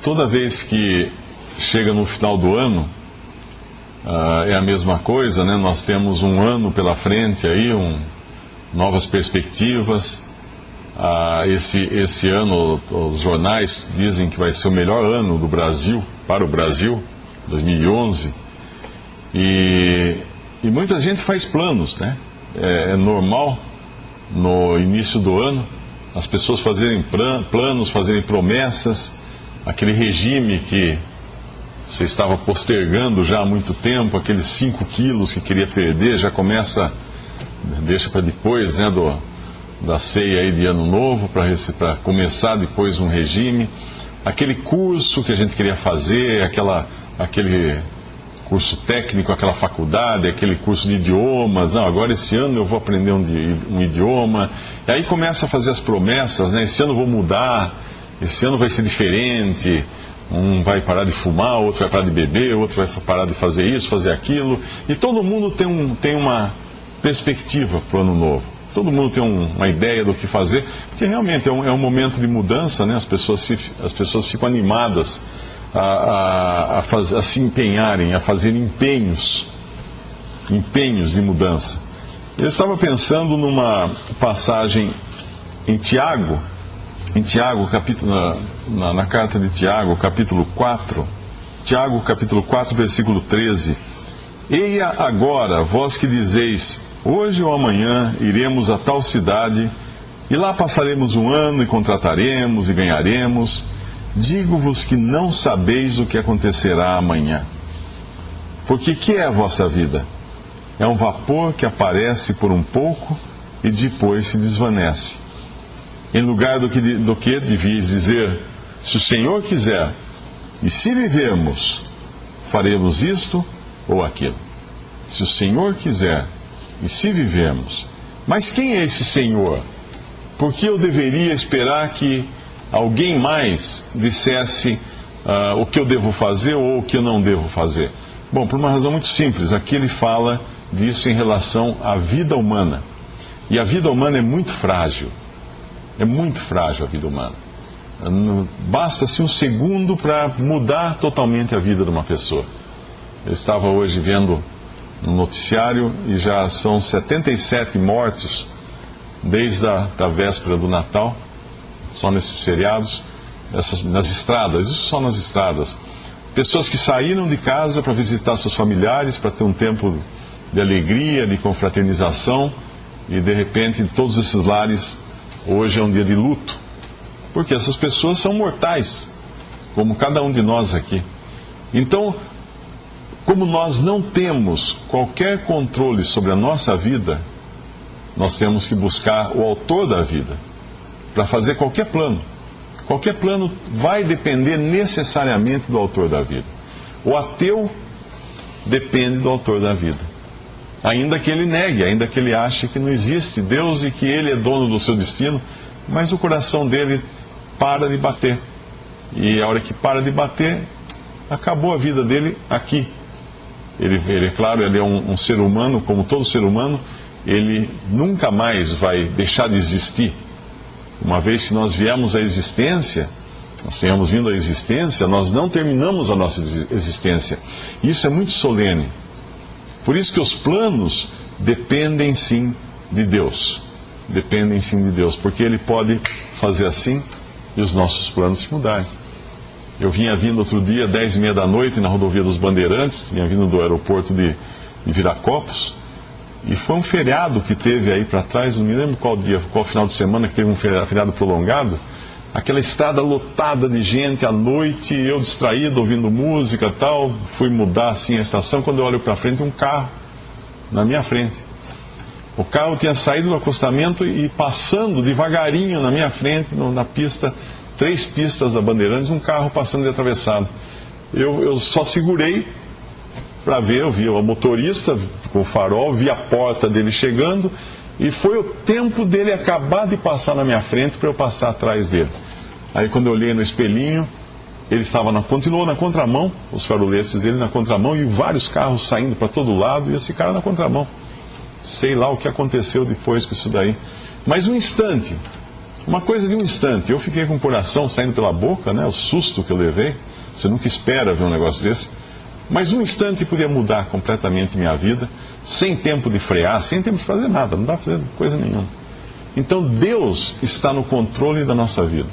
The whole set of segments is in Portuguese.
Toda vez que chega no final do ano, é a mesma coisa, né? Nós temos um ano pela frente aí, novas perspectivas. Esse ano, os jornais dizem que vai ser o melhor ano do Brasil, para o Brasil, 2011. E muita gente faz planos, né? É normal, no início do ano, as pessoas fazerem planos, fazerem promessas. Aquele regime que você estava postergando já há muito tempo, aqueles 5 quilos que queria perder, já começa, deixa para depois, né, da ceia aí de Ano Novo, para começar depois um regime. Aquele curso que a gente queria fazer, aquele curso técnico, aquela faculdade, aquele curso de idiomas. Não, agora esse ano eu vou aprender um idioma. E aí começa a fazer as promessas, né? Esse ano eu vou mudar, esse ano vai ser diferente. Um vai parar de fumar, outro vai parar de beber, outro vai parar de fazer isso, fazer aquilo. E todo mundo tem uma perspectiva para o ano novo. Todo mundo tem uma ideia do que fazer, porque realmente é um momento de mudança, né? As pessoas ficam animadas a se empenharem, a fazer empenhos de mudança. Eu estava pensando numa passagem em Tiago, na carta de Tiago, capítulo 4, Tiago, capítulo 4, versículo 13. Eia agora, vós que dizeis, hoje ou amanhã iremos a tal cidade, e lá passaremos um ano e contrataremos e ganharemos. Digo-vos que não sabeis o que acontecerá amanhã. Porque que é a vossa vida? É um vapor que aparece por um pouco e depois se desvanece. Em lugar do que devias dizer, se o Senhor quiser, e se vivermos, faremos isto ou aquilo. Se o Senhor quiser, e se vivermos. Mas quem é esse Senhor? Por que eu deveria esperar que alguém mais dissesse o que eu devo fazer ou o que eu não devo fazer? Bom, por uma razão muito simples. Aqui ele fala disso em relação à vida humana. E a vida humana é muito frágil. É muito frágil a vida humana. Basta-se um segundo para mudar totalmente a vida de uma pessoa. Eu estava hoje vendo no noticiário e já são 77 mortos desde a véspera do Natal, só nesses feriados, nas estradas, isso só nas estradas. Pessoas que saíram de casa para visitar seus familiares, para ter um tempo de alegria, de confraternização, e de repente em todos esses lares, hoje é um dia de luto, porque essas pessoas são mortais, como cada um de nós aqui. Então, como nós não temos qualquer controle sobre a nossa vida, nós temos que buscar o autor da vida para fazer qualquer plano. Qualquer plano vai depender necessariamente do autor da vida. O ateu depende do autor da vida. Ainda que ele negue, ainda que ele ache que não existe Deus e que ele é dono do seu destino, mas o coração dele para de bater. E a hora que para de bater, acabou a vida dele aqui. Ele claro, ele é um ser humano, como todo ser humano, ele nunca mais vai deixar de existir. Uma vez que nós viemos à existência, nós tenhamos vindo à existência, nós não terminamos a nossa existência. Isso é muito solene. Por isso que os planos dependem sim de Deus. Dependem sim de Deus, porque Ele pode fazer assim e os nossos planos se mudarem. Eu vinha vindo outro dia, 10h30 da noite, na rodovia dos Bandeirantes, vinha vindo do aeroporto de Viracopos, e foi um feriado que teve aí para trás, não me lembro qual dia, qual final de semana que teve um feriado prolongado, aquela estrada lotada de gente à noite, eu distraído, ouvindo música e tal, fui mudar assim a estação, quando eu olho para frente, um carro na minha frente. O carro tinha saído do acostamento e passando devagarinho na minha frente, na pista, 3 pistas da Bandeirantes, um carro passando de atravessado. Eu só segurei para ver, eu vi o motorista com o farol, vi a porta dele chegando, e foi o tempo dele acabar de passar na minha frente para eu passar atrás dele. Aí quando eu olhei no espelhinho, ele continuou na contramão, os faroletes dele na contramão, e vários carros saindo para todo lado, e esse cara na contramão. Sei lá o que aconteceu depois com isso daí. Mas um instante Uma coisa de um instante. Eu fiquei com o coração saindo pela boca, né? O susto que eu levei. Você nunca espera ver um negócio desse. Mas um instante podia mudar completamente minha vida, sem tempo de frear, sem tempo de fazer nada, não dá para fazer coisa nenhuma. Então Deus está no controle da nossa vida.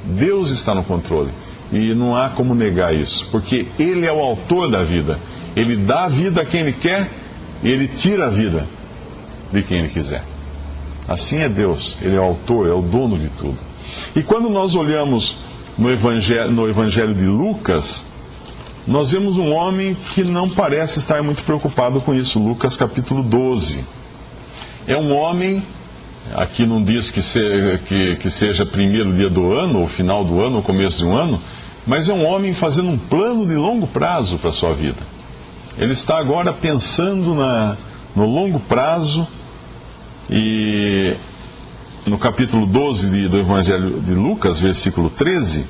Deus está no controle. E não há como negar isso, porque Ele é o autor da vida. Ele dá a vida a quem Ele quer e Ele tira a vida de quem Ele quiser. Assim é Deus. Ele é o autor, é o dono de tudo. E quando nós olhamos no Evangelho de Lucas, nós vemos um homem que não parece estar muito preocupado com isso. Lucas capítulo 12. É um homem, aqui não diz que seja primeiro dia do ano, ou final do ano, ou começo de um ano, mas é um homem fazendo um plano de longo prazo para a sua vida. Ele está agora pensando no longo prazo, e no capítulo 12 do Evangelho de Lucas, versículo 13,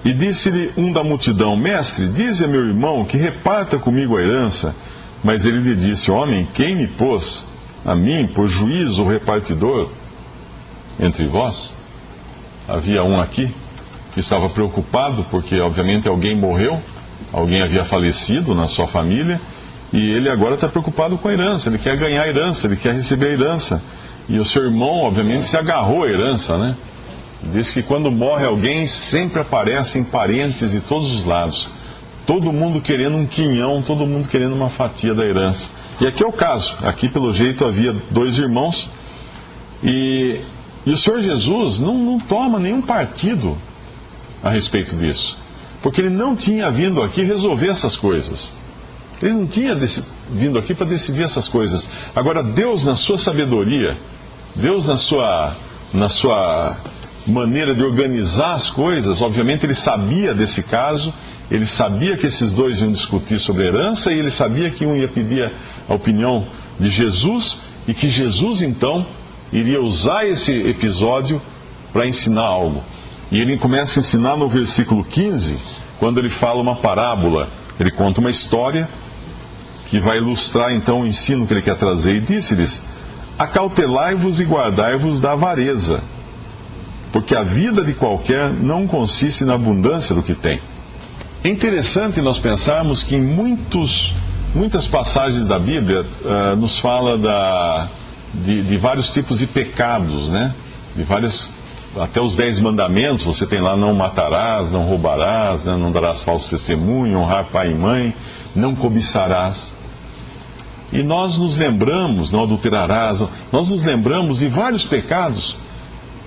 e disse-lhe um da multidão: Mestre, dize a meu irmão que reparta comigo a herança. Mas ele lhe disse: Homem, quem me pôs a mim por juiz ou repartidor entre vós? Havia um aqui que estava preocupado porque, obviamente, alguém morreu, alguém havia falecido na sua família, e ele agora está preocupado com a herança. Ele quer ganhar a herança, ele quer receber a herança. E o seu irmão, obviamente, se agarrou à herança, né? Diz que quando morre alguém, sempre aparecem parentes de todos os lados. Todo mundo querendo um quinhão, todo mundo querendo uma fatia da herança. E aqui é o caso. Aqui, pelo jeito, havia 2 irmãos. E o Senhor Jesus não toma nenhum partido a respeito disso. Porque Ele não tinha vindo aqui resolver essas coisas. Ele não tinha vindo aqui para decidir essas coisas. Agora, Deus, na sua sabedoria, Deus, na sua maneira de organizar as coisas, obviamente Ele sabia desse caso, Ele sabia que esses 2 iam discutir sobre a herança, e Ele sabia que um ia pedir a opinião de Jesus, e que Jesus, então, iria usar esse episódio para ensinar algo. E Ele começa a ensinar no versículo 15, quando Ele fala uma parábola. Ele conta uma história que vai ilustrar, então, o ensino que Ele quer trazer. E disse-lhes: Acautelai-vos e guardai-vos da avareza, porque a vida de qualquer não consiste na abundância do que tem. É interessante nós pensarmos que em muitas passagens da Bíblia nos fala de vários tipos de pecados, né? Até os 10 mandamentos, você tem lá: não matarás, não roubarás, né? Não darás falso testemunho, honrar pai e mãe, não cobiçarás. E nós nos lembramos, não adulterarás, nós nos lembramos de vários pecados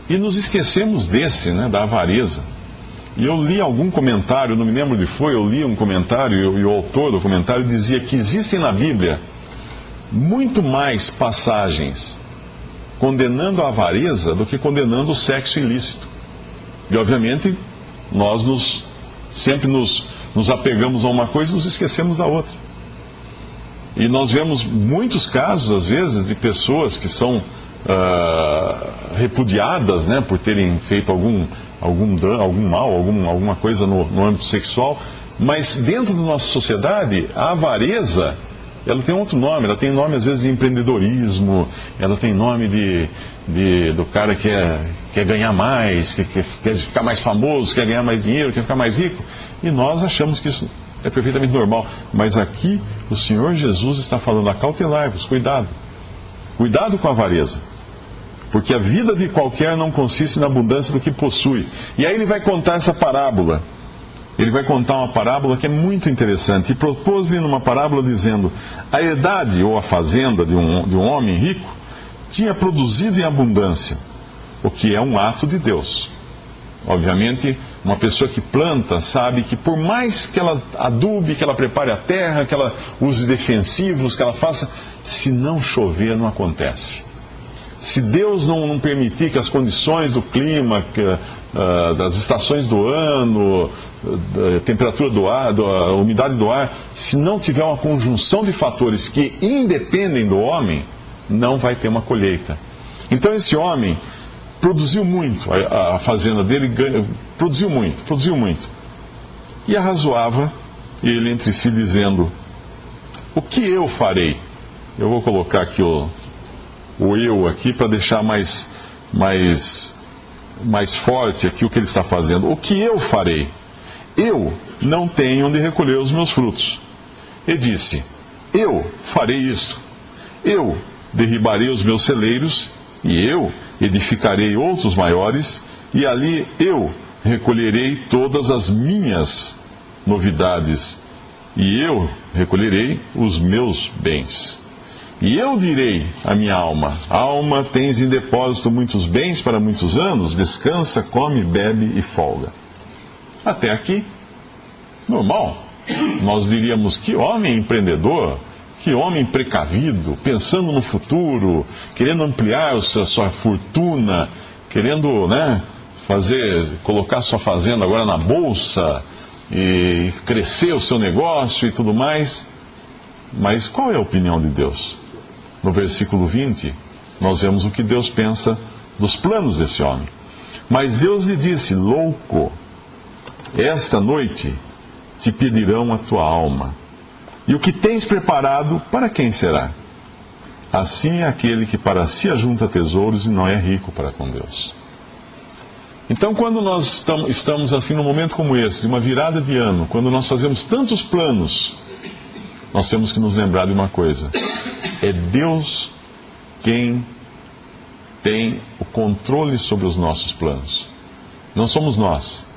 e nos esquecemos desse, né, da avareza. E eu li algum comentário, não me lembro onde foi, eu li um comentário e o autor do comentário dizia que existem na Bíblia muito mais passagens condenando a avareza do que condenando o sexo ilícito. E obviamente nós sempre nos apegamos a uma coisa e nos esquecemos da outra. E nós vemos muitos casos, às vezes, de pessoas que são repudiadas, né, por terem feito algum mal, alguma coisa no âmbito sexual, mas dentro da nossa sociedade, a avareza, ela tem outro nome. Ela tem nome, às vezes, de empreendedorismo, ela tem nome do cara que quer ganhar mais, que quer ficar mais famoso, quer ganhar mais dinheiro, quer ficar mais rico, e nós achamos que isso é perfeitamente normal. Mas aqui o Senhor Jesus está falando: acautelai-vos, cuidado com a avareza, porque a vida de qualquer não consiste na abundância do que possui. E aí ele vai contar essa parábola. Ele vai contar uma parábola que é muito interessante. E propôs-lhe numa parábola dizendo: a herdade ou a fazenda de um homem rico tinha produzido em abundância, o que é um ato de Deus. Obviamente, uma pessoa que planta sabe que por mais que ela adube, que ela prepare a terra, que ela use defensivos, que ela faça, se não chover, não acontece. Se Deus não permitir que as condições do clima, das estações do ano, da temperatura do ar, da umidade do ar, se não tiver uma conjunção de fatores que independem do homem, não vai ter uma colheita. Então esse homem produziu muito, a fazenda dele produziu muito. E arrazoava ele entre si, dizendo: o que eu farei? Eu vou colocar aqui o eu aqui para deixar mais mais forte aqui o que ele está fazendo. O que eu farei? Eu não tenho onde recolher os meus frutos. E disse: eu farei isto. Eu derribarei os meus celeiros, e eu edificarei outros maiores, e ali eu recolherei todas as minhas novidades, e eu recolherei os meus bens. E eu direi à minha alma: alma, tens em depósito muitos bens para muitos anos, descansa, come, bebe e folga. Até aqui, normal. Nós diríamos: que homem empreendedor, que homem precavido, pensando no futuro, querendo ampliar a sua fortuna, querendo, colocar sua fazenda agora na bolsa e crescer o seu negócio e tudo mais. Mas qual é a opinião de Deus? No versículo 20, nós vemos o que Deus pensa dos planos desse homem. Mas Deus lhe disse: louco, esta noite te pedirão a tua alma, e o que tens preparado, para quem será? Assim é aquele que para si ajunta tesouros e não é rico para com Deus. Então, quando nós estamos assim num momento como esse, de uma virada de ano, quando nós fazemos tantos planos, nós temos que nos lembrar de uma coisa: é Deus quem tem o controle sobre os nossos planos. Não somos nós.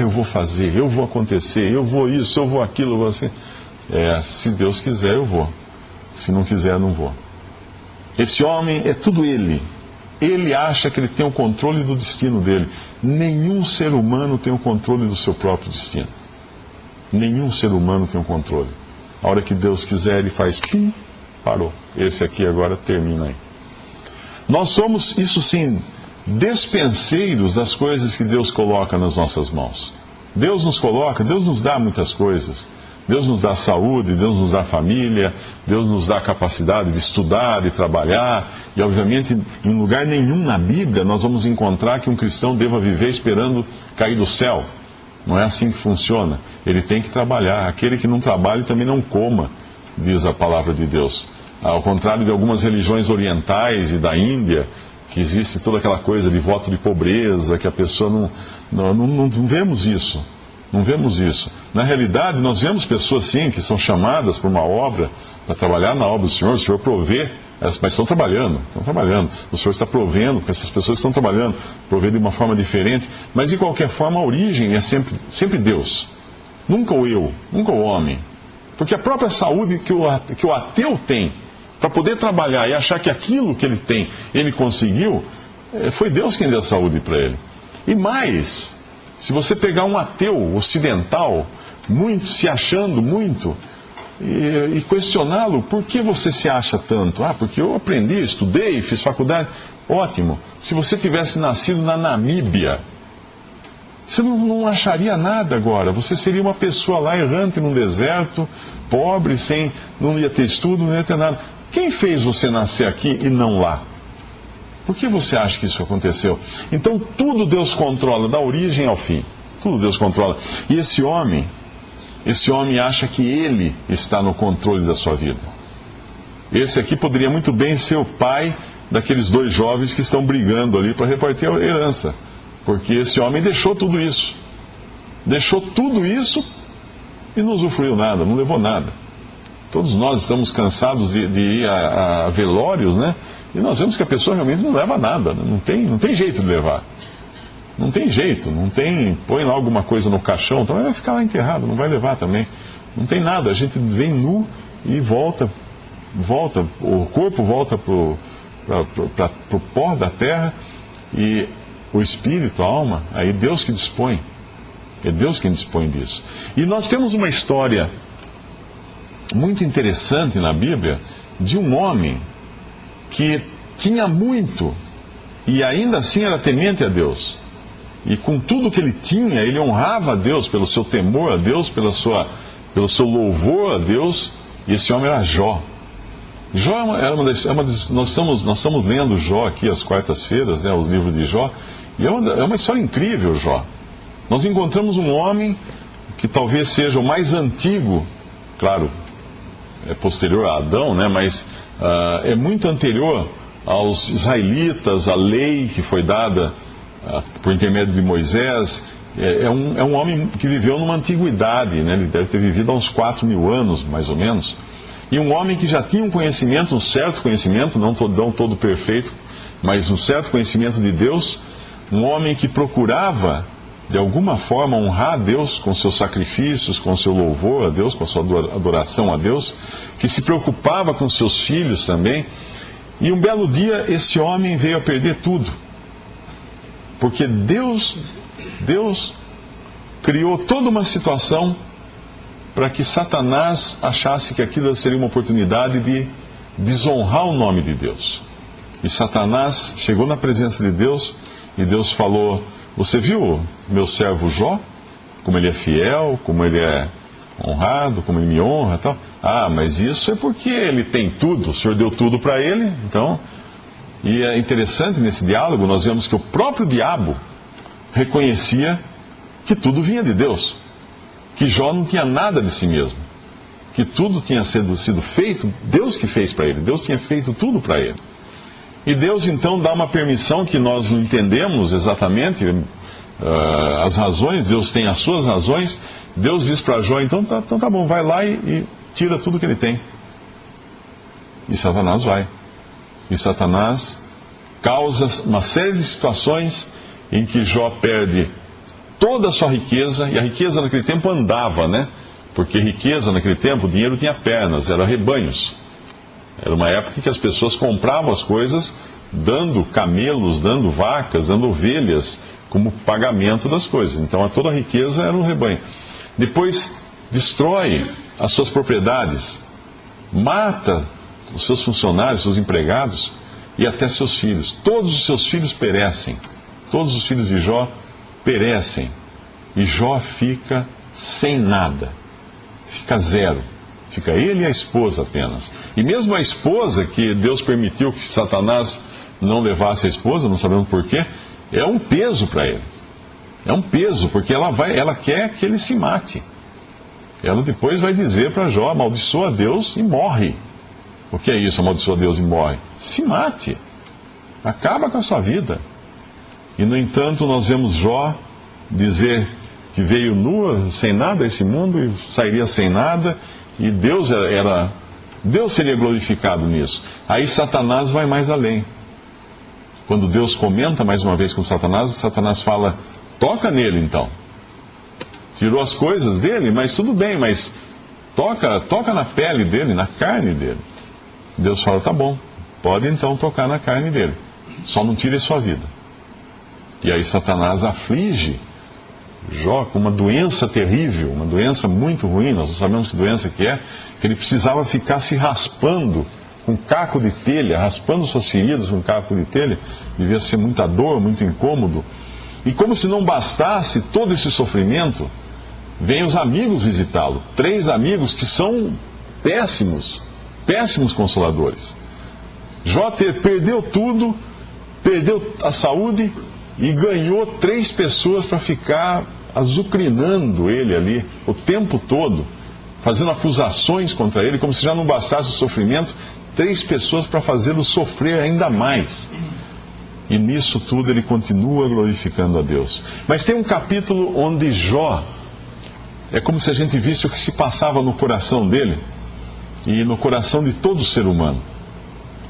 Eu vou fazer, eu vou acontecer, eu vou isso, eu vou aquilo, eu vou assim. Se Deus quiser, eu vou. Se não quiser, eu não vou. Esse homem é tudo ele. Ele acha que ele tem o controle do destino dele. Nenhum ser humano tem o controle do seu próprio destino. Nenhum ser humano tem o controle. A hora que Deus quiser, ele faz pum, parou. Esse aqui agora termina aí. Nós somos, isso sim, despenseiros das coisas que Deus coloca nas nossas mãos. Deus nos coloca, Deus nos dá muitas coisas. Deus nos dá saúde, Deus nos dá família, Deus nos dá a capacidade de estudar, de trabalhar. E, obviamente, em lugar nenhum na Bíblia nós vamos encontrar que um cristão deva viver esperando cair do céu. Não é assim que funciona. Ele tem que trabalhar. Aquele que não trabalha também não coma, diz a palavra de Deus. Ao contrário de algumas religiões orientais e da Índia, que existe toda aquela coisa de voto de pobreza, que a pessoa não vemos isso. Não vemos isso. Na realidade, nós vemos pessoas, sim, que são chamadas por uma obra, para trabalhar na obra do Senhor. O Senhor provê, mas estão trabalhando. O Senhor está provendo, porque essas pessoas estão trabalhando, provê de uma forma diferente. Mas, de qualquer forma, a origem é sempre Deus. Nunca o eu, nunca o homem. Porque a própria saúde que o ateu tem, para poder trabalhar e achar que aquilo que ele tem, ele conseguiu, foi Deus quem deu a saúde para ele. E mais, se você pegar um ateu ocidental, se achando muito, e questioná-lo: por que você se acha tanto? Porque eu aprendi, estudei, fiz faculdade. Ótimo. Se você tivesse nascido na Namíbia, você não acharia nada agora. Você seria uma pessoa lá errante num deserto, pobre, não ia ter estudo, não ia ter nada. Quem fez você nascer aqui e não lá? Por que você acha que isso aconteceu? Então, tudo Deus controla, da origem ao fim. Tudo Deus controla. E esse homem acha que ele está no controle da sua vida. Esse aqui poderia muito bem ser o pai daqueles dois jovens que estão brigando ali para repartir a herança. Porque esse homem deixou tudo isso. Deixou tudo isso e não usufruiu nada, não levou nada. Todos nós estamos cansados de ir a velórios, né? E nós vemos que a pessoa realmente não leva nada, né? Não tem jeito de levar. Não tem jeito, põe lá alguma coisa no caixão, então vai ficar lá enterrado, não vai levar também. Não tem nada, a gente vem nu e volta, o corpo volta para o pó da terra, e o espírito, a alma, aí Deus que dispõe. É Deus quem dispõe disso. E nós temos uma história muito interessante na Bíblia de um homem que tinha muito e ainda assim era temente a Deus. E com tudo que ele tinha, ele honrava a Deus pelo seu temor a Deus, pelo seu louvor a Deus. E esse homem era Jó. Jó era nós estamos lendo Jó aqui às quartas-feiras, né, os livros de Jó, e é uma história incrível, Jó. Nós encontramos um homem que talvez seja o mais antigo, claro, é posterior a Adão, né, mas é muito anterior aos israelitas, a lei que foi dada por intermédio de Moisés. É um homem que viveu numa antiguidade, né? Ele deve ter vivido há uns 4.000 anos, mais ou menos. E um homem que já tinha um conhecimento, um certo conhecimento, não todo perfeito, mas um certo conhecimento de Deus. Um homem que procurava, de alguma forma, honrar a Deus com seus sacrifícios, com seu louvor a Deus, com a sua adoração a Deus, que se preocupava com seus filhos também. E um belo dia, esse homem veio a perder tudo. Porque Deus criou toda uma situação para que Satanás achasse que aquilo seria uma oportunidade de desonrar o nome de Deus. E Satanás chegou na presença de Deus e Deus falou: você viu meu servo Jó? Como ele é fiel, como ele é honrado, como ele me honra e tal. Ah, mas isso é porque ele tem tudo, o Senhor deu tudo para ele, então... E é interessante nesse diálogo, nós vemos que o próprio diabo reconhecia que tudo vinha de Deus, que Jó não tinha nada de si mesmo, que tudo tinha sido feito, Deus que fez para ele, Deus tinha feito tudo para ele. E Deus então dá uma permissão que nós não entendemos exatamente as razões, Deus tem as suas razões. Deus diz para Jó: então tá bom, vai lá e tira tudo que ele tem. E Satanás vai. E Satanás causa uma série de situações em que Jó perde toda a sua riqueza, e a riqueza naquele tempo andava, né? Porque riqueza naquele tempo, o dinheiro tinha pernas, era rebanhos. Era uma época em que as pessoas compravam as coisas dando camelos, dando vacas, dando ovelhas como pagamento das coisas. Então toda a riqueza era um rebanho. Depois destrói as suas propriedades, mata os seus funcionários, seus empregados e até seus filhos. Todos os seus filhos perecem. Todos os filhos de Jó perecem. E Jó fica sem nada. Fica zero. Fica ele e a esposa apenas. E mesmo a esposa, que Deus permitiu que Satanás não levasse a esposa, não sabemos porquê, é um peso para ele. É um peso, porque ela quer que ele se mate. Ela depois vai dizer para Jó: amaldiçoa Deus e morre. O que é isso, amaldiçoa Deus e morre? Se mate. Acaba com a sua vida. E no entanto nós vemos Jó dizer que veio nua, sem nada a esse mundo, e sairia sem nada, e Deus seria glorificado nisso. Aí Satanás vai mais além. Quando Deus comenta mais uma vez com Satanás, Satanás fala: toca nele então. Tirou as coisas dele, mas tudo bem, mas toca na pele dele, na carne dele. Deus fala: tá bom, pode então tocar na carne dele, só não tire a sua vida. E aí Satanás aflige Jó com uma doença terrível, uma doença muito ruim, nós não sabemos que doença que é, que ele precisava ficar se raspando com caco de telha, raspando suas feridas com caco de telha, devia ser muita dor, muito incômodo. E como se não bastasse todo esse sofrimento, vêm os amigos visitá-lo, 3 amigos que são péssimos consoladores. Jó perdeu tudo, perdeu a saúde e ganhou 3 pessoas para ficar azucrinando ele ali o tempo todo, fazendo acusações contra ele, como se já não bastasse o sofrimento, 3 pessoas para fazê-lo sofrer ainda mais. E nisso tudo ele continua glorificando a Deus. Mas tem um capítulo onde Jó, é como se a gente visse o que se passava no coração dele e no coração de todo ser humano.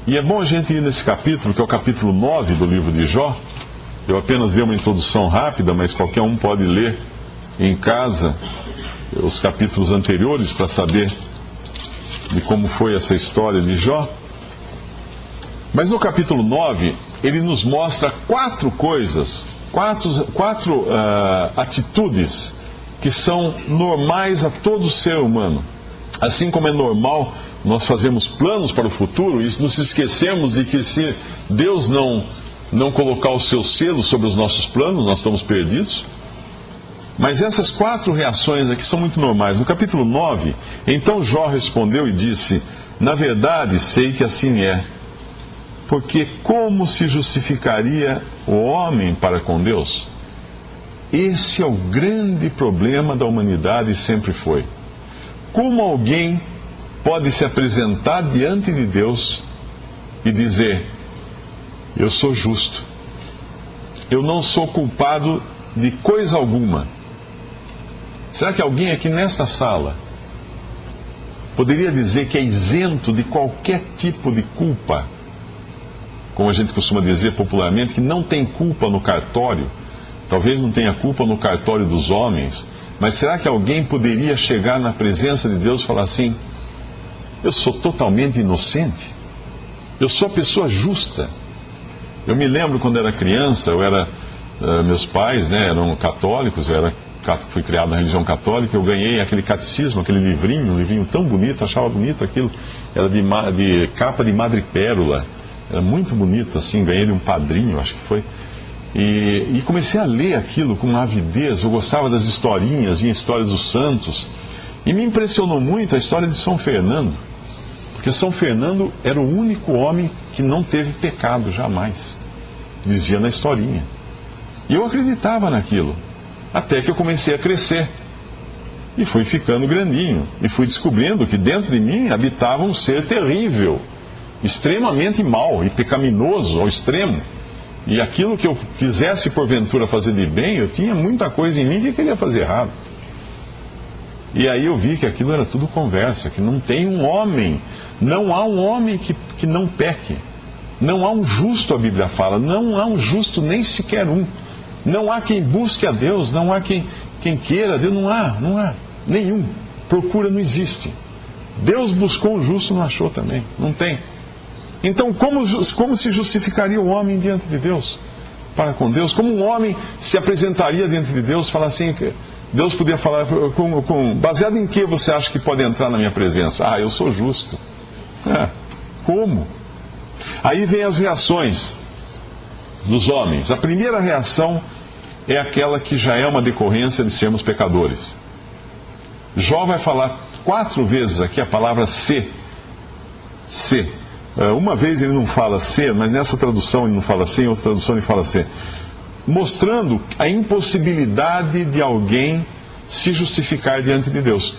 E é bom a gente ir nesse capítulo, que é o capítulo 9 do livro de Jó. Eu apenas dei uma introdução rápida, mas qualquer um pode ler em casa os capítulos anteriores para saber de como foi essa história de Jó. Mas no capítulo 9, ele nos mostra 4 coisas, 4 atitudes que são normais a todo ser humano. Assim como é normal nós fazermos planos para o futuro e nos esquecermos de que se Deus não colocar o seu selo sobre os nossos planos, nós estamos perdidos. Mas essas 4 reações aqui são muito normais. No capítulo 9, então Jó respondeu e disse: na verdade sei que assim é, porque como se justificaria o homem para com Deus? Esse é o grande problema da humanidade e sempre foi. Como alguém pode se apresentar diante de Deus e dizer: eu sou justo? eu não sou culpado de coisa alguma. Será que alguém aqui nesta sala poderia dizer que é isento de qualquer tipo de culpa? Como a gente costuma dizer popularmente, que não tem culpa no cartório. Talvez não tenha culpa no cartório dos homens, mas será que alguém poderia chegar na presença de Deus e falar assim: eu sou totalmente inocente, eu sou a pessoa justa? Eu me lembro quando era criança, meus pais, né, eram católicos, fui criado na religião católica, eu ganhei aquele catecismo, aquele livrinho, um livrinho tão bonito, achava bonito aquilo, era de capa de madrepérola, era muito bonito assim, ganhei de um padrinho, acho que foi, e comecei a ler aquilo com avidez, eu gostava das historinhas, vinha histórias dos santos, e me impressionou muito a história de São Fernando, porque São Fernando era o único homem que não teve pecado jamais, dizia na historinha. E eu acreditava naquilo, até que eu comecei a crescer. E fui ficando grandinho, e fui descobrindo que dentro de mim habitava um ser terrível, extremamente mau e pecaminoso ao extremo. E aquilo que eu quisesse porventura fazer de bem, eu tinha muita coisa em mim que queria fazer errado. E aí eu vi que aquilo era tudo conversa, que não tem um homem, não há um homem que não peque. Não há um justo, a Bíblia fala, não há um justo nem sequer um. Não há quem busque a Deus, não há quem queira a Deus, não há nenhum. Procura, não existe. Deus buscou o justo, não achou também, não tem. Então como se justificaria o homem diante de Deus? Para com Deus? Como um homem se apresentaria diante de Deus, falar assim, Deus podia falar, baseado em que você acha que pode entrar na minha presença? Ah, eu sou justo. Como? Aí vem as reações dos homens. A primeira reação é aquela que já é uma decorrência de sermos pecadores. Jó vai falar 4 vezes aqui a palavra se. Uma vez ele não fala se, mas nessa tradução ele não fala se, em outra tradução ele fala se. Mostrando a impossibilidade de alguém se justificar diante de Deus.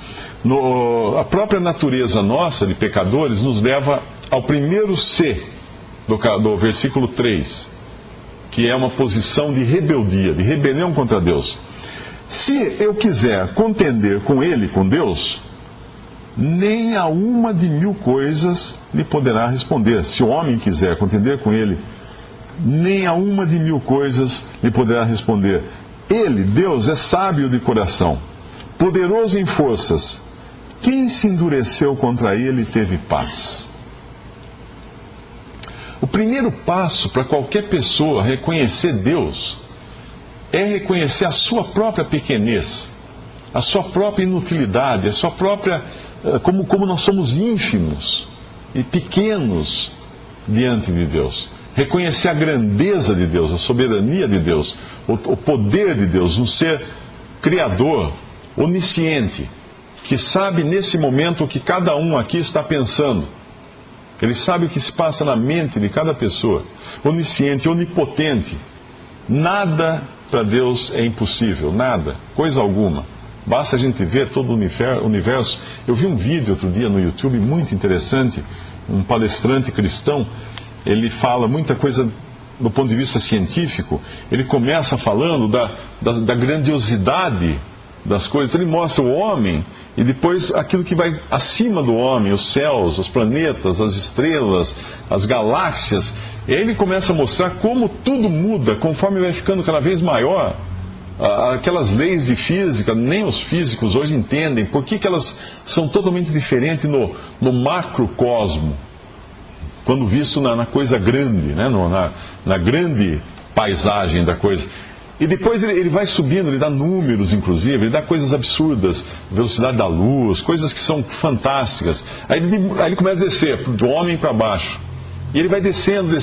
A própria natureza nossa de pecadores nos leva ao primeiro se do versículo 3, que é uma posição de rebeldia, de rebelião contra Deus. Se eu quiser contender com ele, com Deus, nem a uma de 1000 coisas lhe poderá responder. Se o homem quiser contender com ele, nem a uma de 1000 coisas lhe poderá responder. Ele, Deus, é sábio de coração, poderoso em forças. Quem se endureceu contra ele teve paz. O primeiro passo para qualquer pessoa reconhecer Deus é reconhecer a sua própria pequenez, a sua própria inutilidade, a sua própria... como nós somos ínfimos e pequenos diante de Deus. Reconhecer a grandeza de Deus, a soberania de Deus, o poder de Deus, um ser criador, onisciente, que sabe nesse momento o que cada um aqui está pensando. Ele sabe o que se passa na mente de cada pessoa. Onisciente, onipotente. Nada para Deus é impossível, nada, coisa alguma. Basta a gente ver todo o universo. Eu vi um vídeo outro dia no YouTube muito interessante, um palestrante cristão, ele fala muita coisa do ponto de vista científico. Ele começa falando da grandiosidade das coisas. Ele mostra o homem e depois aquilo que vai acima do homem, os céus, os planetas, as estrelas, as galáxias. Ele começa a mostrar como tudo muda conforme vai ficando cada vez maior. Aquelas leis de física, nem os físicos hoje entendem por que elas são totalmente diferentes no macrocosmo, quando visto na coisa grande, né? na grande paisagem da coisa. E depois ele vai subindo, ele dá números, inclusive, ele dá coisas absurdas, velocidade da luz, coisas que são fantásticas. Aí ele começa a descer, do homem para baixo. E ele vai descendo,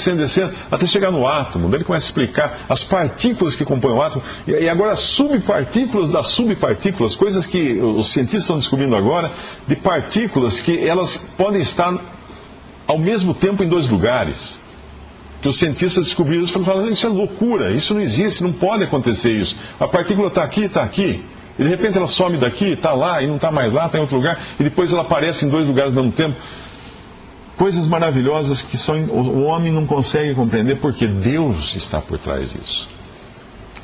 até chegar no átomo. Daí ele começa a explicar as partículas que compõem o átomo. E agora as subpartículas das subpartículas, coisas que os cientistas estão descobrindo agora, de partículas que elas podem estar ao mesmo tempo em 2 lugares. Que os cientistas descobriram isso para falar, isso é loucura, isso não existe, não pode acontecer isso. A partícula está aqui, e de repente ela some daqui, está lá, e não está mais lá, está em outro lugar, e depois ela aparece em 2 lugares ao mesmo tempo. Coisas maravilhosas que o homem não consegue compreender porque Deus está por trás disso.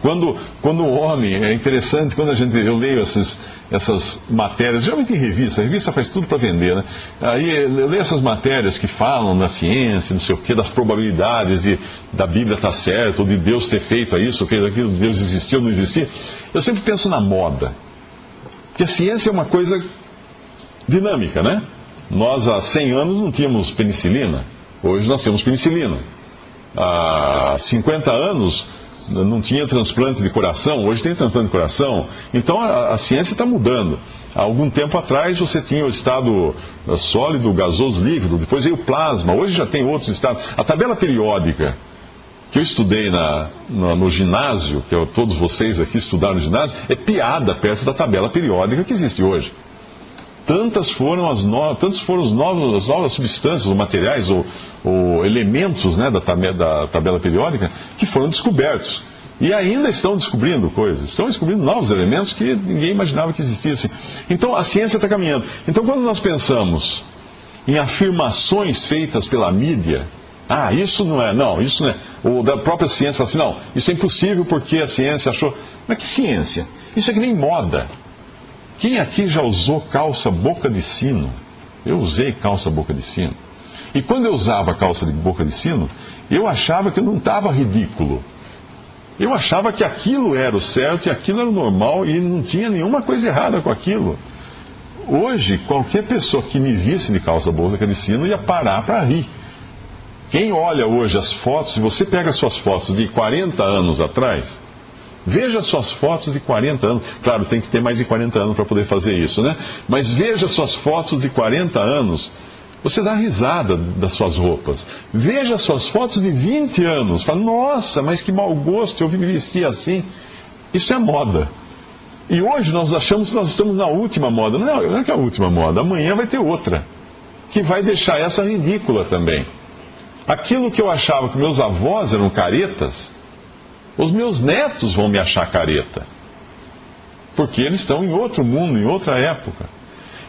Quando o homem, é interessante, quando eu leio essas matérias, geralmente em revista, a revista faz tudo para vender, né? Aí eu leio essas matérias que falam da ciência, não sei o quê, das probabilidades da Bíblia estar certa, ou de Deus ter feito isso, ou fez aquilo, Deus existia ou não existia. Eu sempre penso na moda. Porque a ciência é uma coisa dinâmica, né? Nós, há 100 anos, não tínhamos penicilina. Hoje nós temos penicilina. Há 50 anos não tinha transplante de coração. Hoje tem transplante de coração. Então a ciência está mudando. Há algum tempo atrás você tinha o estado sólido, gasoso, líquido. Depois veio o plasma. Hoje já tem outros estados. A tabela periódica que eu estudei no ginásio, que todos vocês aqui estudaram no ginásio, é piada perto da tabela periódica que existe hoje. Tantas foram as novas substâncias, ou materiais, ou elementos, né, da tabela periódica que foram descobertos. E ainda estão descobrindo coisas, estão descobrindo novos elementos que ninguém imaginava que existissem. Então a ciência está caminhando. Então quando nós pensamos em afirmações feitas pela mídia, isso não é, ou da própria ciência fala assim, não, isso é impossível porque a ciência achou. Mas que ciência? Isso é que nem moda. Quem aqui já usou calça boca de sino? Eu usei calça boca de sino. E quando eu usava calça de boca de sino, eu achava que eu não estava ridículo. Eu achava que aquilo era o certo e aquilo era o normal e não tinha nenhuma coisa errada com aquilo. Hoje, qualquer pessoa que me visse de calça boca de sino ia parar para rir. Quem olha hoje as fotos, se você pega suas fotos de 40 anos atrás, veja suas fotos de 40 anos. Claro, tem que ter mais de 40 anos para poder fazer isso, né? Mas veja suas fotos de 40 anos. Você dá risada das suas roupas. Veja suas fotos de 20 anos. Fala, nossa, mas que mau gosto, eu me vestir assim. Isso é moda. E hoje nós achamos que nós estamos na última moda. Não é que é a última moda. Amanhã vai ter outra, que vai deixar essa ridícula também. Aquilo que eu achava que meus avós eram caretas, os meus netos vão me achar careta. Porque eles estão em outro mundo, em outra época.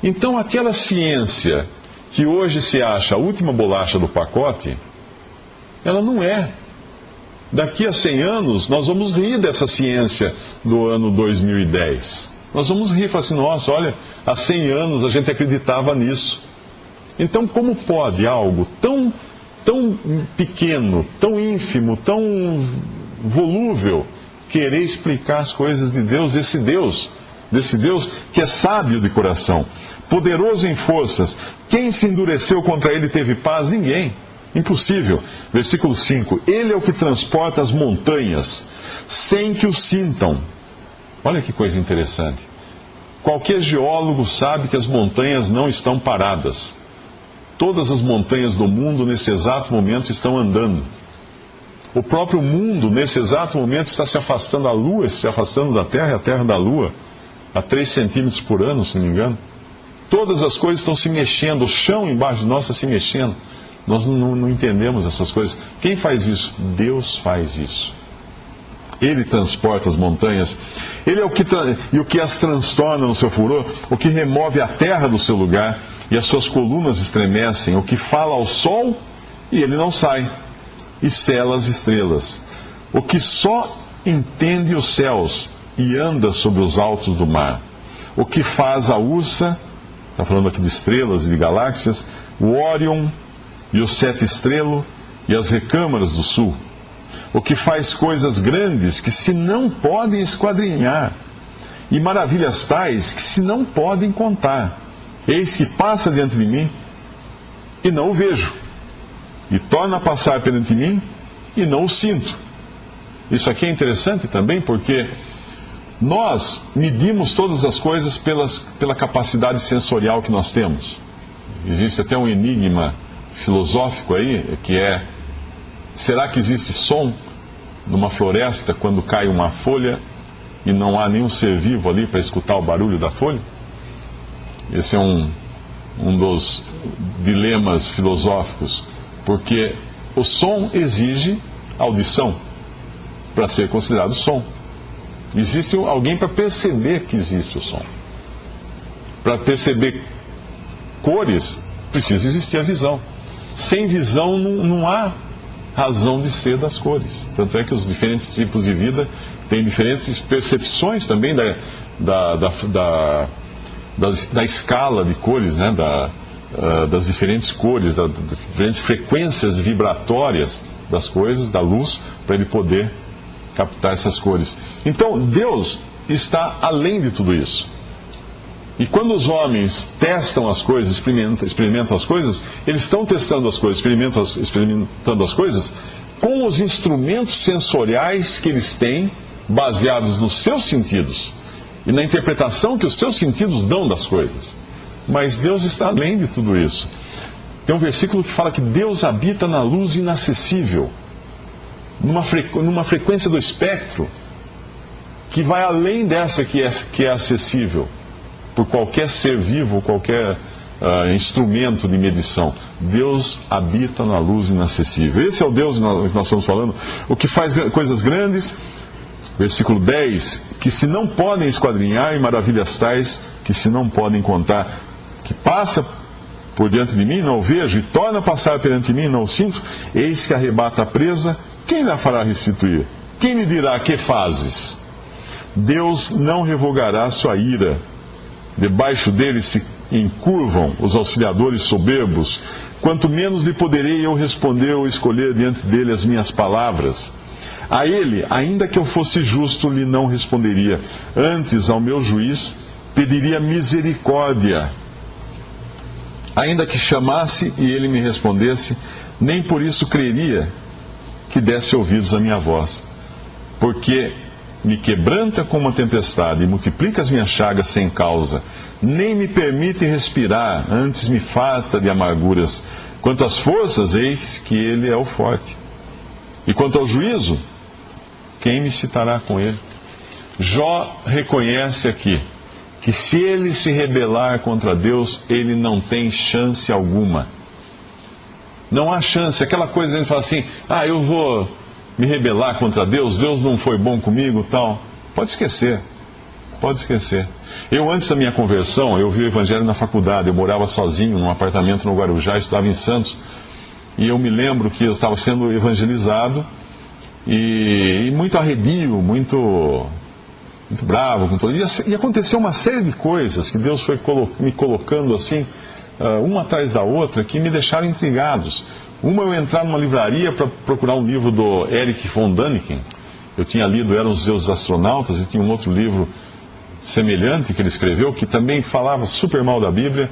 Então aquela ciência que hoje se acha a última bolacha do pacote, ela não é. Daqui a 100 anos, nós vamos rir dessa ciência do ano 2010. Nós vamos rir e falar assim, nossa, olha, há 100 anos a gente acreditava nisso. Então, como pode algo tão pequeno, tão ínfimo, tão volúvel, querer explicar as coisas de Deus, desse Deus que é sábio de coração, poderoso em forças? Quem se endureceu contra ele teve paz? Ninguém. Impossível. Versículo 5. Ele é o que transporta as montanhas, sem que o sintam. Olha que coisa interessante. Qualquer geólogo sabe que as montanhas não estão paradas. Todas as montanhas do mundo, nesse exato momento, estão andando. O próprio mundo, nesse exato momento, está se afastando. A Lua se afastando da Terra e a Terra da Lua, a 3 centímetros por ano, se não me engano. Todas as coisas estão se mexendo, o chão embaixo de nós está se mexendo. Nós não entendemos essas coisas. Quem faz isso? Deus faz isso. Ele transporta as montanhas. Ele é o que as transtorna no seu furor, o que remove a terra do seu lugar e as suas colunas estremecem, o que fala ao sol e ele não sai, e sela as estrelas, o que só entende os céus e anda sobre os altos do mar, o que faz a Ursa, está falando aqui de estrelas e de galáxias, o Órion e o Sete Estrelo e as recâmaras do sul, o que faz coisas grandes que se não podem esquadrinhar, e maravilhas tais que se não podem contar. Eis que passa diante de mim e não o vejo, e torna a passar perante mim e não o sinto. Isso aqui é interessante também porque nós medimos todas as coisas pela capacidade sensorial que nós temos. Existe até um enigma filosófico aí, que é: será que existe som numa floresta quando cai uma folha e não há nenhum ser vivo ali para escutar o barulho da folha? Esse é um dos dilemas filosóficos, porque o som exige audição para ser considerado som. Existe alguém para perceber que existe o som. Para perceber cores, precisa existir a visão. Sem visão não há razão de ser das cores. Tanto é que os diferentes tipos de vida têm diferentes percepções também da escala de cores, né? Das diferentes cores, das diferentes frequências vibratórias das coisas, da luz, para ele poder captar essas cores. Então, Deus está além de tudo isso. E quando os homens testam as coisas, experimentam as coisas, eles estão testando as coisas, experimentando as coisas com os instrumentos sensoriais que eles têm, baseados nos seus sentidos e na interpretação que os seus sentidos dão das coisas. Mas Deus está além de tudo isso. Tem um versículo que fala que Deus habita na luz inacessível, numa frequência do espectro que vai além dessa que é acessível por qualquer ser vivo, qualquer instrumento de medição. Deus habita na luz inacessível. Esse é o Deus que nós estamos falando, o que faz coisas grandes, versículo 10, que se não podem esquadrinhar, e maravilhas tais que se não podem contar, que passa por diante de mim, não o vejo, e torna a passar perante mim, não o sinto, eis que arrebata a presa, quem lhe fará restituir? Quem me dirá, que fazes? Deus não revogará sua ira. Debaixo dele se encurvam os auxiliadores soberbos. Quanto menos lhe poderei eu responder ou escolher diante dele as minhas palavras. A ele, ainda que eu fosse justo, lhe não responderia. Antes, ao meu juiz, pediria misericórdia. Ainda que chamasse e ele me respondesse, nem por isso creria que desse ouvidos à minha voz. Porque me quebranta com uma tempestade e multiplica as minhas chagas sem causa. Nem me permite respirar, antes me farta de amarguras. Quanto às forças, eis que ele é o forte. E quanto ao juízo, quem me citará com ele? Jó reconhece aqui que se ele se rebelar contra Deus, ele não tem chance alguma. Não há chance. Aquela coisa que a gente fala assim, eu vou me rebelar contra Deus, Deus não foi bom comigo, tal. Pode esquecer. Pode esquecer. Eu, antes da minha conversão, eu vi o Evangelho na faculdade. Eu morava sozinho num apartamento no Guarujá, estudava em Santos. E eu me lembro que eu estava sendo evangelizado e muito arredio, muito bravo com tudo. E aconteceu uma série de coisas que Deus foi me colocando assim, uma atrás da outra, que me deixaram intrigados. Uma, eu entrar numa livraria para procurar um livro do Erich von Däniken. Eu tinha lido Eram os Deuses Astronautas, e tinha um outro livro semelhante que ele escreveu, que também falava super mal da Bíblia,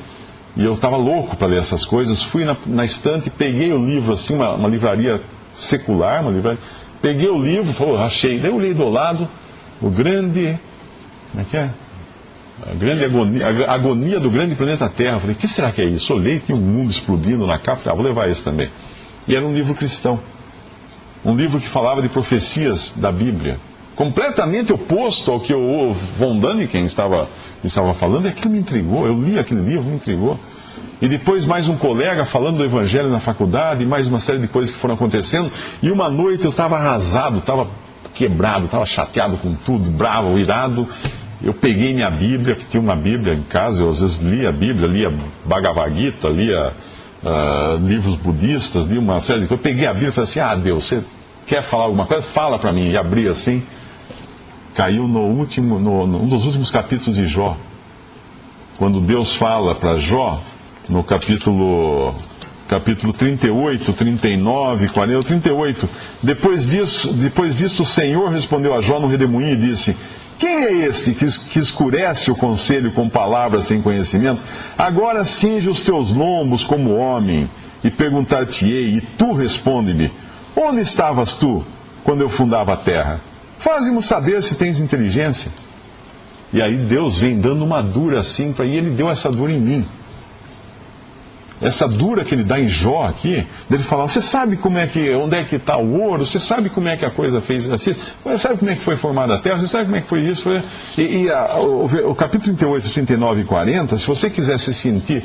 e eu estava louco para ler essas coisas. Fui na estante, peguei o livro, assim, uma livraria secular, peguei o livro, achei. Daí eu li do lado, o grande... Como é que é? A grande agonia do grande planeta Terra. Falei, o que será que é isso? Olhei, tinha um mundo explodindo na capa. Falei, vou levar esse também. E era um livro cristão. Um livro que falava de profecias da Bíblia. Completamente oposto ao que o von Däniken estava falando. E aquilo me intrigou. Eu li aquele livro, me intrigou. E depois mais um colega falando do Evangelho na faculdade. E mais uma série de coisas que foram acontecendo. E uma noite eu estava arrasado, estava quebrado, estava chateado com tudo, bravo, irado. Eu peguei minha Bíblia, que tinha uma Bíblia em casa, eu às vezes lia a Bíblia, lia Bhagavad Gita, lia livros budistas, lia uma série de coisas. Eu peguei a Bíblia e falei assim, Deus, você quer falar alguma coisa? Fala para mim. E abri assim, caiu num dos últimos capítulos de Jó. Quando Deus fala para Jó, no capítulo 38, 39, 40, 38. Depois disso o Senhor respondeu a Jó no redemoinho e disse, quem é este que escurece o conselho com palavras sem conhecimento? Agora cinge os teus lombos como homem, e perguntar-te-ei, e tu responde-me, onde estavas tu quando eu fundava a terra? Faze-me saber se tens inteligência. E aí Deus vem dando uma dura assim, e ele deu essa dura em mim. Essa dura que ele dá em Jó aqui, dele falar, você sabe onde é que está o ouro? Você sabe como é que a coisa fez assim? Você sabe como é que foi formada a terra? Você sabe como é que foi isso? O capítulo 38, 39 e 40, se você quiser se sentir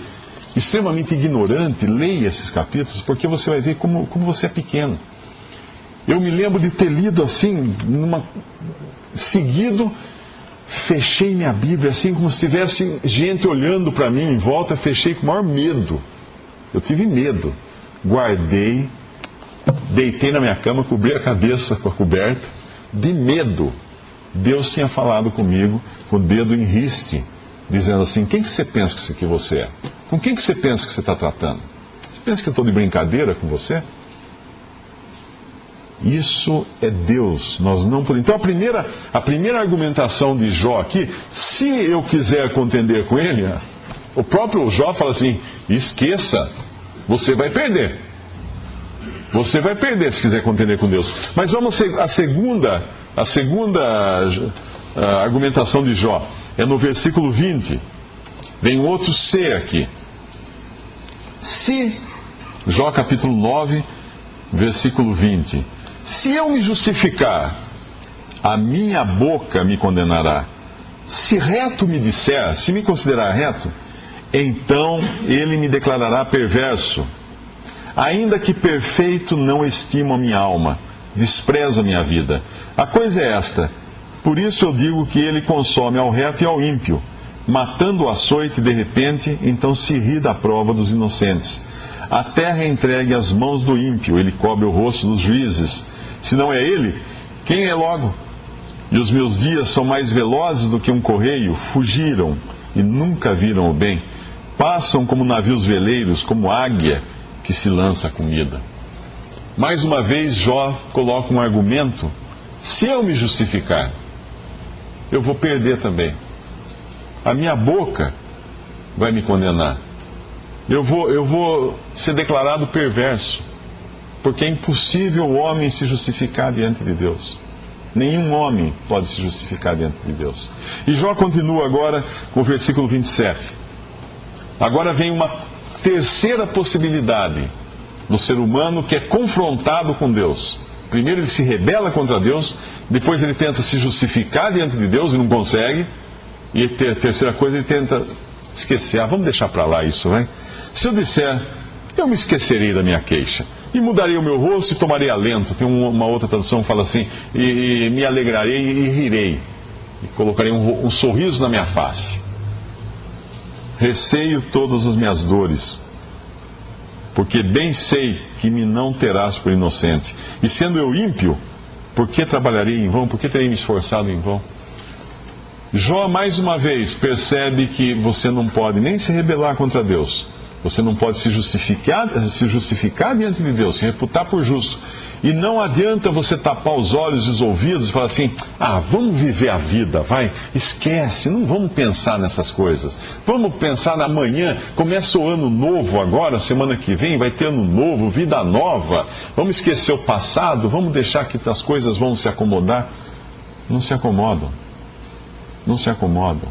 extremamente ignorante, leia esses capítulos, porque você vai ver como você é pequeno. Eu me lembro de ter lido assim, seguido, fechei minha Bíblia assim, como se tivesse gente olhando para mim em volta, fechei com o maior medo. Eu tive medo. Guardei deitei na minha cama, cobri a cabeça com a coberta, de medo. Deus tinha falado comigo, com o dedo em riste, dizendo assim: quem que você pensa que você é? Com quem que você pensa que você está tratando? Você pensa que eu estou de brincadeira com você? Isso é Deus, nós não podemos. Então a primeira argumentação de Jó aqui, se eu quiser contender com ele, o próprio Jó fala assim: esqueça, você vai perder. Você vai perder se quiser contender com Deus. Mas vamos a segunda argumentação de Jó, é no versículo 20. Vem outro se aqui. Se, Jó capítulo 9, versículo 20. Se eu me justificar, a minha boca me condenará. Se reto me disser, se me considerar reto, então ele me declarará perverso. Ainda que perfeito, não estimo a minha alma, desprezo a minha vida. A coisa é esta: por isso eu digo que ele consome ao reto e ao ímpio, matando o açoite de repente, então se ri da prova dos inocentes. A terra é entregue às mãos do ímpio, ele cobre o rosto dos juízes. Se não é ele, quem é logo? E os meus dias são mais velozes do que um correio, fugiram e nunca viram o bem. Passam como navios veleiros, como águia que se lança a comida. Mais uma vez, Jó coloca um argumento: se eu me justificar, eu vou perder também. A minha boca vai me condenar. Eu vou ser declarado perverso, porque é impossível o homem se justificar diante de Deus. Nenhum homem pode se justificar diante de Deus. E Jó continua agora com o versículo 27. Agora vem uma terceira possibilidade do ser humano que é confrontado com Deus. Primeiro ele se rebela contra Deus, depois ele tenta se justificar diante de Deus e não consegue. E a terceira coisa, ele tenta esquecer. Vamos deixar para lá isso, né? Se eu disser, eu me esquecerei da minha queixa, e mudarei o meu rosto e tomarei alento. Tem uma outra tradução que fala assim: e me alegrarei e rirei, e colocarei um sorriso na minha face. Receio todas as minhas dores, porque bem sei que me não terás por inocente. E sendo eu ímpio, por que trabalharei em vão? Por que terei me esforçado em vão? Jó, mais uma vez, percebe que você não pode nem se rebelar contra Deus. Você não pode se justificar diante de Deus, se reputar por justo. E não adianta você tapar os olhos e os ouvidos e falar assim: vamos viver a vida, vai, esquece, não vamos pensar nessas coisas. Vamos pensar na manhã, começa o ano novo agora, semana que vem vai ter ano novo, vida nova. Vamos esquecer o passado, vamos deixar que as coisas vão se acomodar. Não se acomodam. Não se acomodam.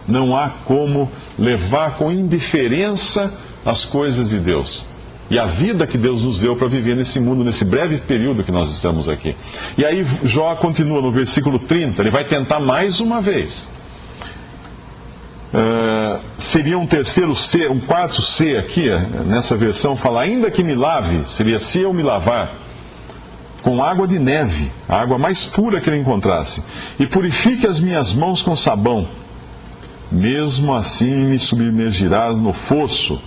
Não há como levar com indiferença as coisas de Deus e a vida que Deus nos deu para viver nesse mundo, nesse breve período que nós estamos aqui. E aí Jó continua no versículo 30, ele vai tentar mais uma vez. Seria um terceiro C, um quarto C aqui, nessa versão fala: ainda que me lave, seria se eu me lavar com água de neve, a água mais pura que ele encontrasse, e purifique as minhas mãos com sabão, mesmo assim me submergirás no fosso,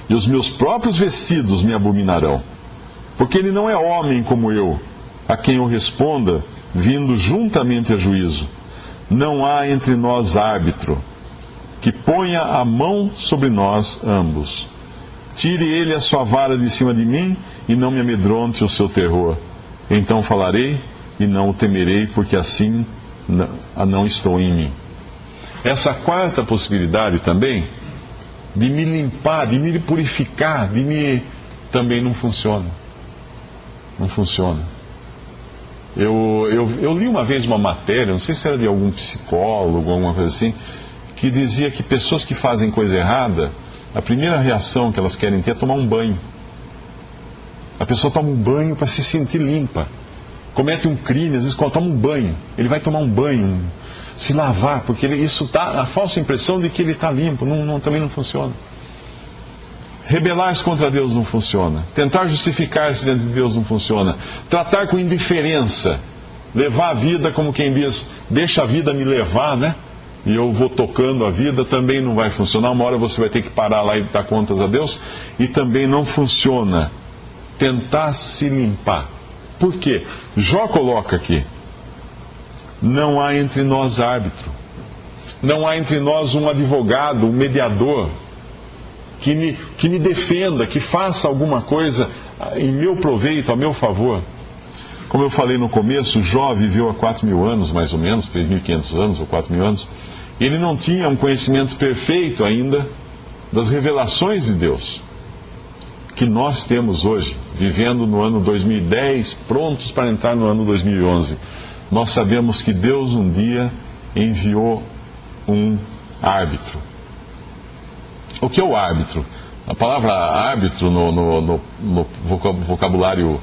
e os meus próprios vestidos me abominarão. Porque ele não é homem como eu, a quem eu responda, vindo juntamente a juízo. Não há entre nós árbitro, que ponha a mão sobre nós ambos. Tire ele a sua vara de cima de mim, e não me amedronte o seu terror. Então falarei, e não o temerei, porque assim não estou em mim. Essa quarta possibilidade também, de me limpar, de me purificar, também não funciona. Não funciona. Eu li uma vez uma matéria, não sei se era de algum psicólogo, alguma coisa assim, que dizia que pessoas que fazem coisa errada, a primeira reação que elas querem ter é tomar um banho. A pessoa toma um banho para se sentir limpa. Comete um crime, às vezes toma um banho. Ele vai tomar um banho, se lavar, porque isso dá a falsa impressão de que ele está limpo. Também não funciona. Rebelar-se contra Deus não funciona. Tentar justificar-se diante de Deus não funciona. Tratar com indiferença, levar a vida como quem diz, deixa a vida me levar, né? E eu vou tocando a vida, também não vai funcionar. Uma hora você vai ter que parar lá e dar contas a Deus, e também não funciona. tentar se limpar. Por quê? Jó coloca aqui: não há entre nós árbitro, não há entre nós um advogado, um mediador, que me defenda, que faça alguma coisa em meu proveito, a meu favor. Como eu falei no começo, Jó viveu há 4.000 anos, mais ou menos, 3.500 anos ou 4.000 anos. Ele não tinha um conhecimento perfeito ainda das revelações de Deus, que nós temos hoje, vivendo no ano 2010, prontos para entrar no ano 2011. Nós sabemos que Deus um dia enviou um árbitro. O que é o árbitro? A palavra árbitro no vocabulário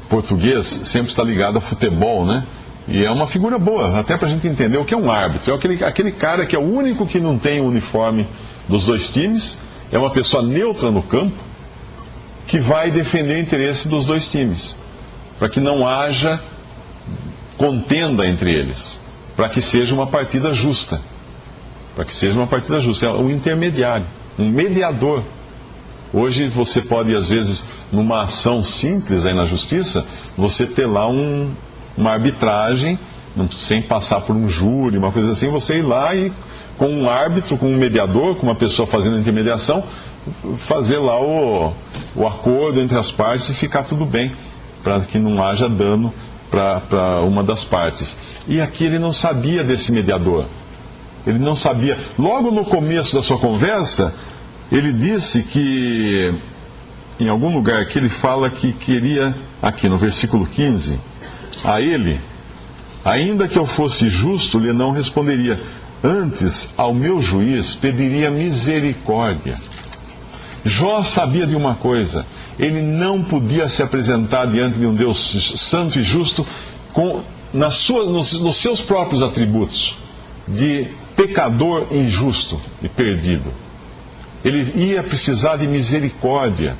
português sempre está ligada a futebol, né? E é uma figura boa, até para a gente entender o que é um árbitro. É aquele cara que é o único que não tem o uniforme dos dois times, é uma pessoa neutra no campo, que vai defender o interesse dos dois times, para que não haja contenda entre eles, para que seja uma partida justa. Para que seja uma partida justa. É um intermediário, um mediador. Hoje você pode, às vezes, numa ação simples aí na justiça, você ter lá uma arbitragem, sem passar por um júri, uma coisa assim, você ir lá e, com um árbitro, com um mediador, com uma pessoa fazendo a intermediação, fazer lá o acordo entre as partes e ficar tudo bem, para que não haja dano para uma das partes. E aqui ele não sabia desse mediador. Ele não sabia. Logo no começo da sua conversa, ele disse que, em algum lugar aqui, ele fala que queria, aqui no versículo 15, a ele, ainda que eu fosse justo, lhe não responderia. Antes, ao meu juiz, pediria misericórdia. Jó sabia de uma coisa: ele não podia se apresentar diante de um Deus santo e justo nos seus próprios atributos de pecador injusto e perdido. Ele ia precisar de misericórdia.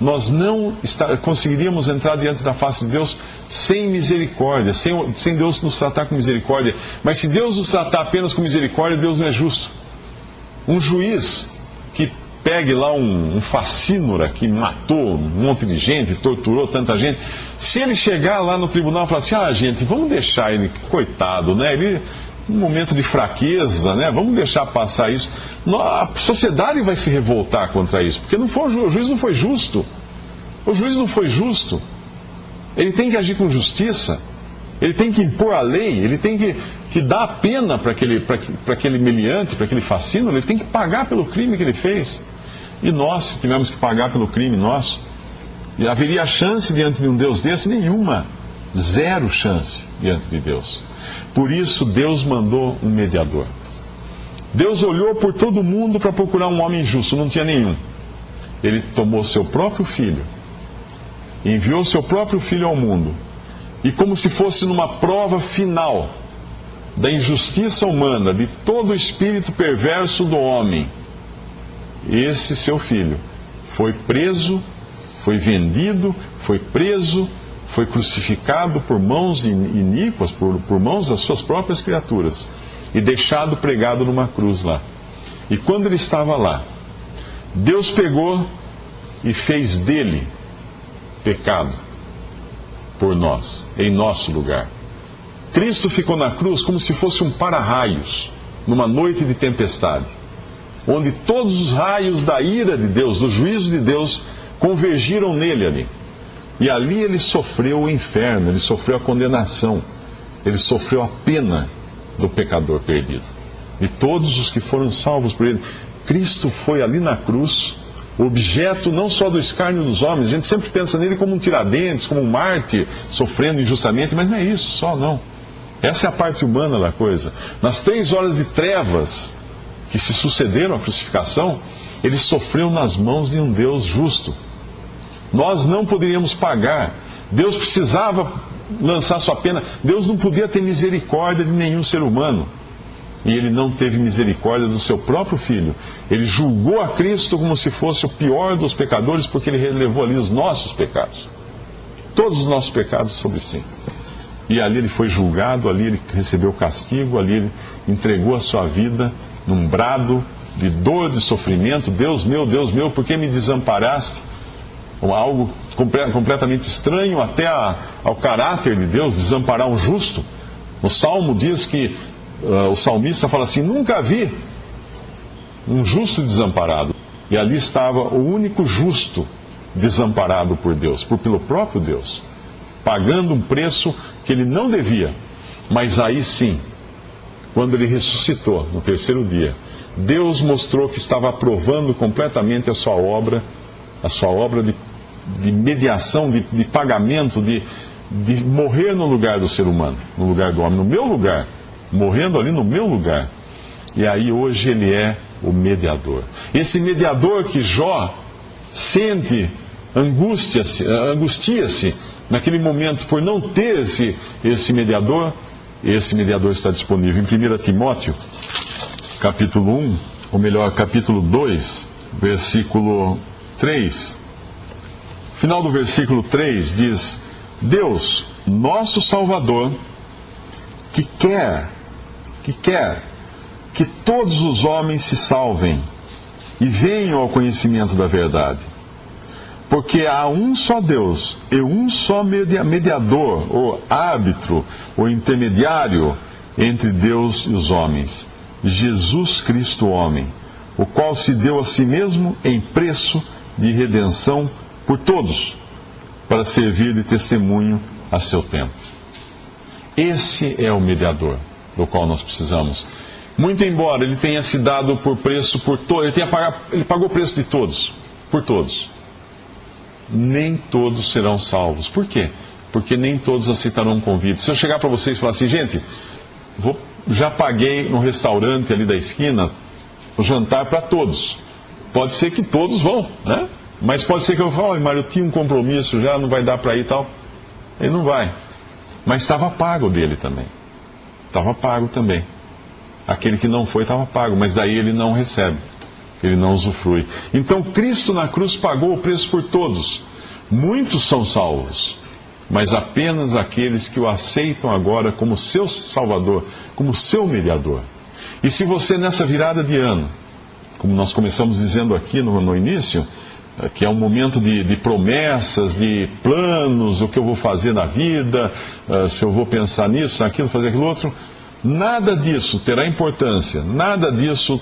Nós não conseguiríamos entrar diante da face de Deus sem misericórdia, sem Deus nos tratar com misericórdia. Mas se Deus nos tratar apenas com misericórdia, Deus não é justo. Um juiz que pegue lá um facínora que matou um monte de gente, torturou tanta gente, se ele chegar lá no tribunal e falar assim: gente, vamos deixar ele, coitado, né? Ele, um momento de fraqueza, né? Vamos deixar passar isso. A sociedade vai se revoltar contra isso, porque o juiz não foi justo. O juiz não foi justo. Ele tem que agir com justiça. Ele tem que impor a lei. Ele tem que dar a pena para aquele meliante, para aquele facínora. Ele tem que pagar pelo crime que ele fez. E nós, se tivermos que pagar pelo crime nosso, haveria chance diante de um Deus desse? Nenhuma. Zero chance diante de Deus. Por isso Deus mandou um mediador. Deus olhou por todo mundo para procurar um homem justo, não tinha nenhum. Ele tomou seu próprio filho, enviou seu próprio filho ao mundo, e como se fosse numa prova final da injustiça humana, de todo o espírito perverso do homem, esse seu filho foi preso, foi vendido, foi preso, foi crucificado por mãos iníquas, por mãos das suas próprias criaturas, e deixado pregado numa cruz lá. E quando ele estava lá, Deus pegou e fez dele pecado por nós, em nosso lugar. Cristo ficou na cruz como se fosse um para-raios, numa noite de tempestade, onde todos os raios da ira de Deus, do juízo de Deus, convergiram nele ali. E ali ele sofreu o inferno, ele sofreu a condenação, ele sofreu a pena do pecador perdido. E todos os que foram salvos por ele. Cristo foi ali na cruz, objeto não só do escárnio dos homens. A gente sempre pensa nele como um tiradentes, como um mártir, sofrendo injustamente, mas não é isso só, não. Essa é a parte humana da coisa. Nas 3 horas de trevas que se sucederam à crucificação, ele sofreu nas mãos de um Deus justo. Nós não poderíamos pagar. Deus precisava lançar sua pena. Deus não podia ter misericórdia de nenhum ser humano. E ele não teve misericórdia do seu próprio filho. Ele julgou a Cristo como se fosse o pior dos pecadores, porque ele relevou ali os nossos pecados. Todos os nossos pecados sobre si. E ali ele foi julgado, ali ele recebeu castigo, ali ele entregou a sua vida num brado de dor, de sofrimento. Deus meu, por que me desamparaste? algo completamente estranho até ao caráter de Deus, desamparar um justo. O Salmo diz que o salmista fala assim: nunca vi um justo desamparado. E ali estava o único justo desamparado por Deus, pelo próprio Deus, pagando um preço que ele não devia. Mas aí sim, quando ele ressuscitou no terceiro dia, Deus mostrou que estava aprovando completamente a sua obra de mediação, de pagamento, de morrer no lugar do ser humano, no lugar do homem, no meu lugar, morrendo ali no meu lugar. E aí hoje ele é o mediador. Esse mediador que Jó sente, angustia-se naquele momento por não ter esse mediador está disponível em 1 Timóteo, capítulo 1, ou melhor, capítulo 2, versículo 3. Final do versículo 3 diz: Deus, nosso Salvador, que quer que todos os homens se salvem e venham ao conhecimento da verdade. Porque há um só Deus e um só mediador, ou árbitro, ou intermediário entre Deus e os homens, Jesus Cristo homem, o qual se deu a si mesmo em preço de redenção por todos, para servir de testemunho a seu tempo. Esse é o mediador do qual nós precisamos. Muito embora ele tenha se dado por preço por todos, ele pagou o preço de todos, por todos. Nem todos serão salvos. Por quê? Porque nem todos aceitarão um convite. Se eu chegar para vocês e falar assim: gente, já paguei no restaurante ali da esquina o jantar para todos. Pode ser que todos vão, né? Mas pode ser que eu fale: Mário, eu tinha um compromisso já, não vai dar para ir e tal. Ele não vai. Mas estava pago dele também. Estava pago também. Aquele que não foi estava pago, mas daí ele não recebe. Ele não usufrui. Então Cristo na cruz pagou o preço por todos. Muitos são salvos, mas apenas aqueles que o aceitam agora como seu Salvador, como seu mediador. E se você nessa virada de ano, como nós começamos dizendo aqui no início, que é um momento de promessas, de planos, o que eu vou fazer na vida, se eu vou pensar nisso, naquilo, fazer aquilo outro, nada disso terá importância, nada disso,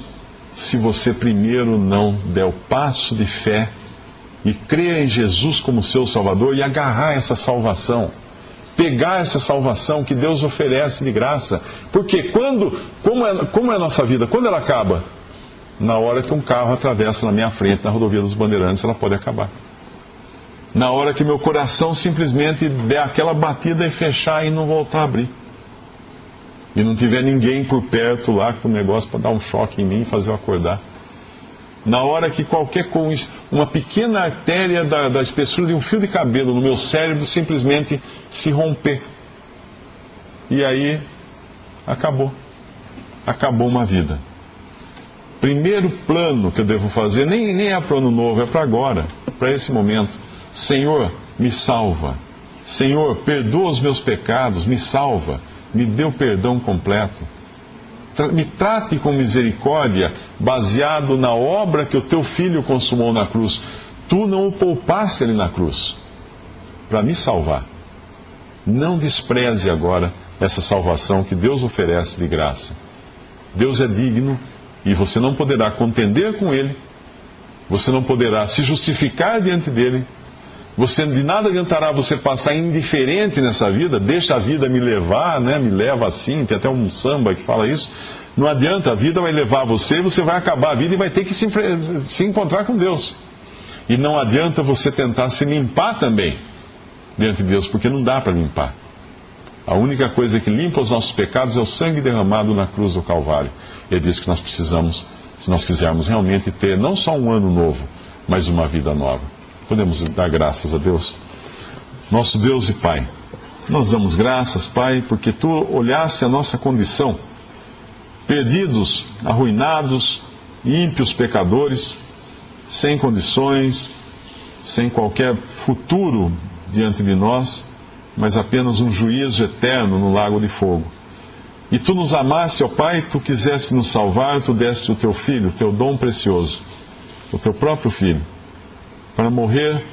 se você primeiro não der o passo de fé e crer em Jesus como seu Salvador e agarrar essa salvação, pegar essa salvação que Deus oferece de graça. Porque como é a nossa vida? Quando ela acaba? Na hora que um carro atravessa na minha frente, na rodovia dos Bandeirantes, ela pode acabar. Na hora que meu coração simplesmente der aquela batida e fechar e não voltar a abrir. E não tiver ninguém por perto lá com o negócio para dar um choque em mim e fazer eu acordar. Na hora que qualquer coisa, uma pequena artéria da espessura de um fio de cabelo no meu cérebro simplesmente se romper. E aí, acabou. Acabou uma vida. Primeiro plano que eu devo fazer, nem é para o ano novo, é para agora, para esse momento. Senhor, me salva. Senhor, perdoa os meus pecados, me salva. Me dê o perdão completo. Me trate com misericórdia, baseado na obra que o teu filho consumou na cruz. Tu não o poupaste ali na cruz, para me salvar. Não despreze agora essa salvação que Deus oferece de graça. Deus é digno e você não poderá contender com Ele, você não poderá se justificar diante dEle. De nada adiantará você passar indiferente nessa vida, deixa a vida me levar, né? Me leva assim, tem até um samba que fala isso. Não adianta, a vida vai levar você vai acabar a vida e vai ter que se encontrar com Deus. E não adianta você tentar se limpar também diante de Deus, porque não dá para limpar. A única coisa que limpa os nossos pecados é o sangue derramado na cruz do Calvário. E é disso que nós precisamos, se nós quisermos realmente ter não só um ano novo, mas uma vida nova. Podemos dar graças a Deus? Nosso Deus e Pai, nós damos graças, Pai, porque Tu olhaste a nossa condição, perdidos, arruinados, ímpios pecadores, sem condições, sem qualquer futuro diante de nós, mas apenas um juízo eterno no lago de fogo. E Tu nos amaste, ó Pai, Tu quiseste nos salvar, Tu deste o Teu Filho, o Teu dom precioso, o Teu próprio Filho, para morrer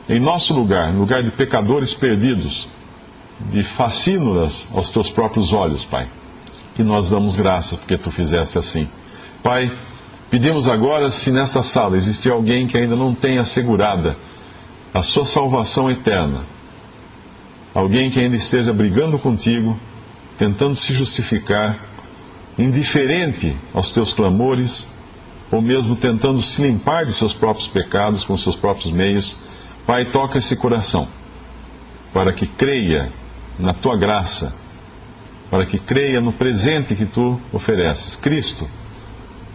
em nosso lugar, no lugar de pecadores perdidos, de facínoras aos teus próprios olhos, Pai. E nós damos graças porque tu fizeste assim. Pai, pedimos agora, se nesta sala existir alguém que ainda não tenha assegurada a sua salvação eterna, alguém que ainda esteja brigando contigo, tentando se justificar, indiferente aos teus clamores, ou mesmo tentando se limpar de seus próprios pecados com seus próprios meios, Pai, toca esse coração, para que creia na tua graça, para que creia no presente que tu ofereces. Cristo,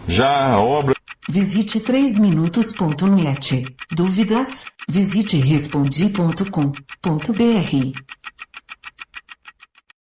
já a obra... Visite 3minutos.net. Dúvidas? Visite respondi.com.br.